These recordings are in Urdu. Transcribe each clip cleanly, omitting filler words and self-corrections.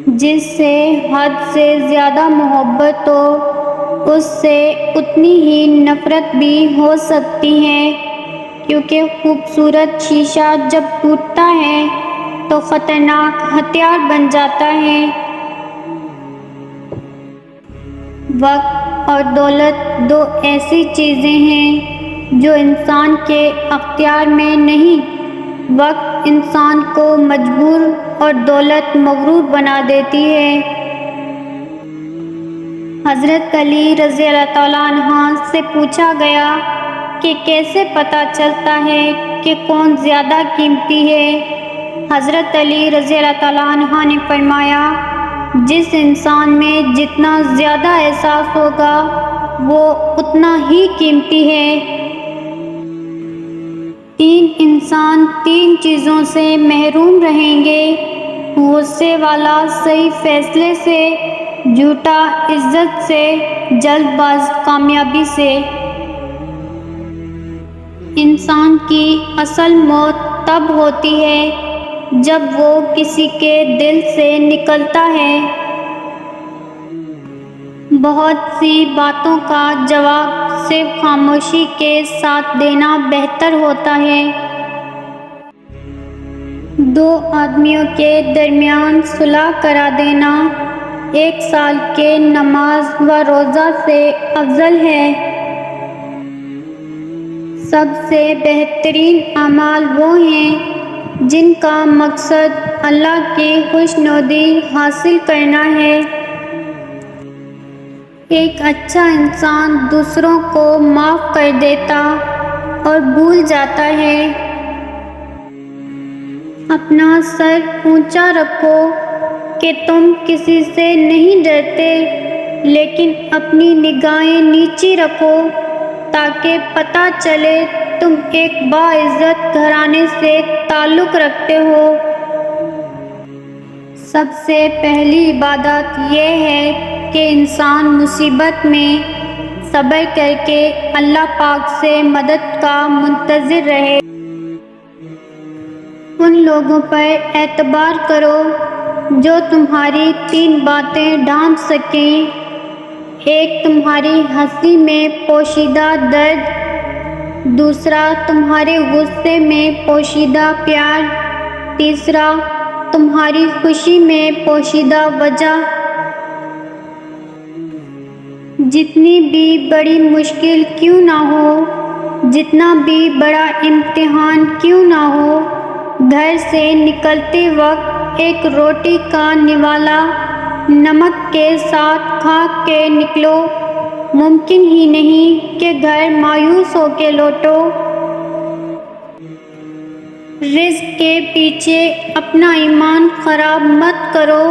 جس سے حد سے زیادہ محبت ہو اس سے اتنی ہی نفرت بھی ہو سکتی ہے، کیونکہ خوبصورت شیشہ جب ٹوٹتا ہے تو خطرناک ہتھیار بن جاتا ہے۔ وقت اور دولت دو ایسی چیزیں ہیں جو انسان کے اختیار میں نہیں۔ وقت انسان کو مجبور اور دولت مغرور بنا دیتی ہے۔ حضرت علی رضی اللہ تعالیٰ عنہ سے پوچھا گیا کہ کیسے پتہ چلتا ہے کہ کون زیادہ قیمتی ہے؟ حضرت علی رضی اللہ تعالیٰ عنہ نے فرمایا، جس انسان میں جتنا زیادہ احساس ہوگا وہ اتنا ہی قیمتی ہے۔ تین انسان تین چیزوں سے محروم رہیں گے: غصے والا صحیح فیصلے سے، جھوٹا عزت سے، جلد باز کامیابی سے۔ انسان کی اصل موت تب ہوتی ہے جب وہ کسی کے دل سے نکلتا ہے۔ بہت سی باتوں کا جواب صرف خاموشی کے ساتھ دینا بہتر ہوتا ہے۔ دو آدمیوں کے درمیان صلح کرا دینا 1 سال کے نماز و روزہ سے افضل ہے۔ سب سے بہترین اعمال وہ ہیں جن کا مقصد اللہ کی خوشنودی حاصل کرنا ہے۔ ایک اچھا انسان دوسروں کو معاف کر دیتا اور بھول جاتا ہے۔ اپنا سر اونچا رکھو کہ تم کسی سے نہیں ڈرتے، لیکن اپنی نگاہیں نیچی رکھو تاکہ پتہ چلے تم ایک باعزت گھرانے سے تعلق رکھتے ہو۔ سب سے پہلی عبادت یہ ہے کہ انسان مصیبت میں صبر کر کے اللہ پاک سے مدد کا منتظر رہے۔ ان لوگوں پر اعتبار کرو جو تمہاری 3 باتیں ڈھانپ سکیں: ایک تمہاری ہنسی میں پوشیدہ درد، دوسرا تمہارے غصے میں پوشیدہ پیار، تیسرا تمہاری خوشی میں پوشیدہ وجہ۔ جتنی بھی بڑی مشکل کیوں نہ ہو، جتنا بھی بڑا امتحان کیوں نہ ہو، گھر سے نکلتے وقت ایک روٹی کا نوالا نمک کے ساتھ کھا کے نکلو۔ ممکن ہی نہیں کہ گھر مایوس ہو کے لوٹو۔ رزق کے پیچھے اپنا ایمان خراب مت کرو،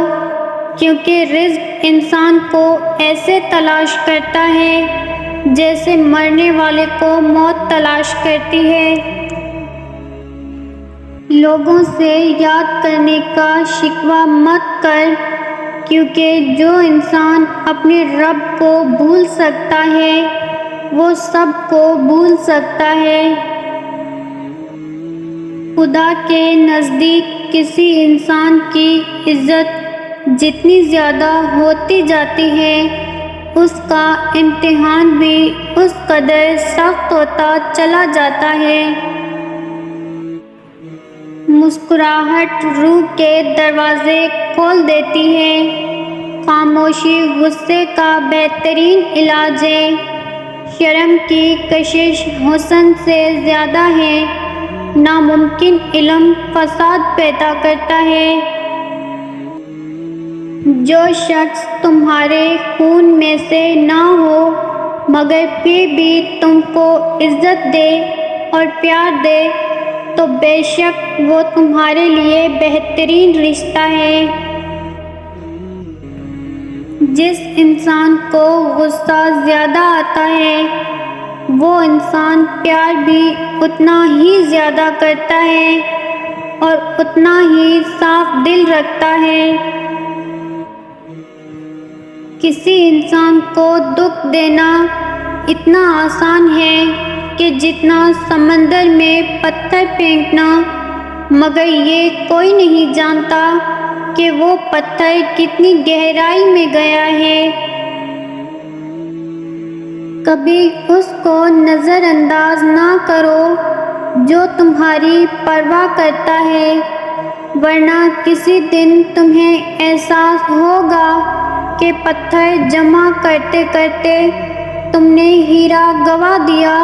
کیونکہ رزق انسان کو ایسے تلاش کرتا ہے جیسے مرنے والے کو موت تلاش کرتی ہے۔ لوگوں سے یاد کرنے کا شکوہ مت کر، کیونکہ جو انسان اپنے رب کو بھول سکتا ہے وہ سب کو بھول سکتا ہے۔ خدا کے نزدیک کسی انسان کی عزت جتنی زیادہ ہوتی جاتی ہے، اس کا امتحان بھی اس قدر سخت ہوتا چلا جاتا ہے۔ مسکراہٹ روح کے دروازے کھول دیتی ہے۔ خاموشی غصے کا بہترین علاج ہے۔ شرم کی کشش حسن سے زیادہ ہے۔ ناممکن علم فساد پیدا کرتا ہے۔ جو شخص تمہارے خون میں سے نہ ہو مگر پھر بھی تم کو عزت دے اور پیار دے تو بے شک وہ تمہارے لیے بہترین رشتہ ہے۔ جس انسان کو غصہ زیادہ آتا ہے وہ انسان پیار بھی اتنا ہی زیادہ کرتا ہے اور اتنا ہی صاف دل رکھتا ہے۔ کسی انسان کو دکھ دینا اتنا آسان ہے کہ جتنا سمندر میں پتھر پھینکنا، مگر یہ کوئی نہیں جانتا کہ وہ پتھر کتنی گہرائی میں گیا ہے۔ کبھی اس کو نظر انداز نہ کرو جو تمہاری پرواہ کرتا ہے، ورنہ کسی دن تمہیں احساس ہوگا کہ پتھر جمع کرتے کرتے تم نے ہیرا گنوا دیا۔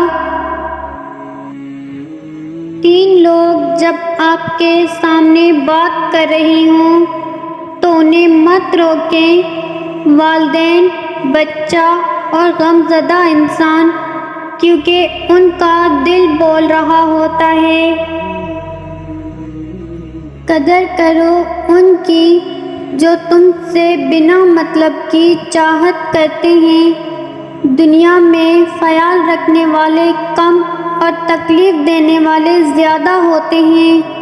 3 لوگ جب آپ کے سامنے بات کر رہے ہوں تو انہیں مت روکیں، والدین، بچہ اور غمزدہ انسان، کیونکہ ان کا دل بول رہا ہوتا ہے۔ قدر کرو ان کی جو تم سے بنا مطلب کی چاہت کرتے ہیں۔ دنیا میں خیال رکھنے والے کم اور تکلیف دینے والے زیادہ ہوتے ہیں۔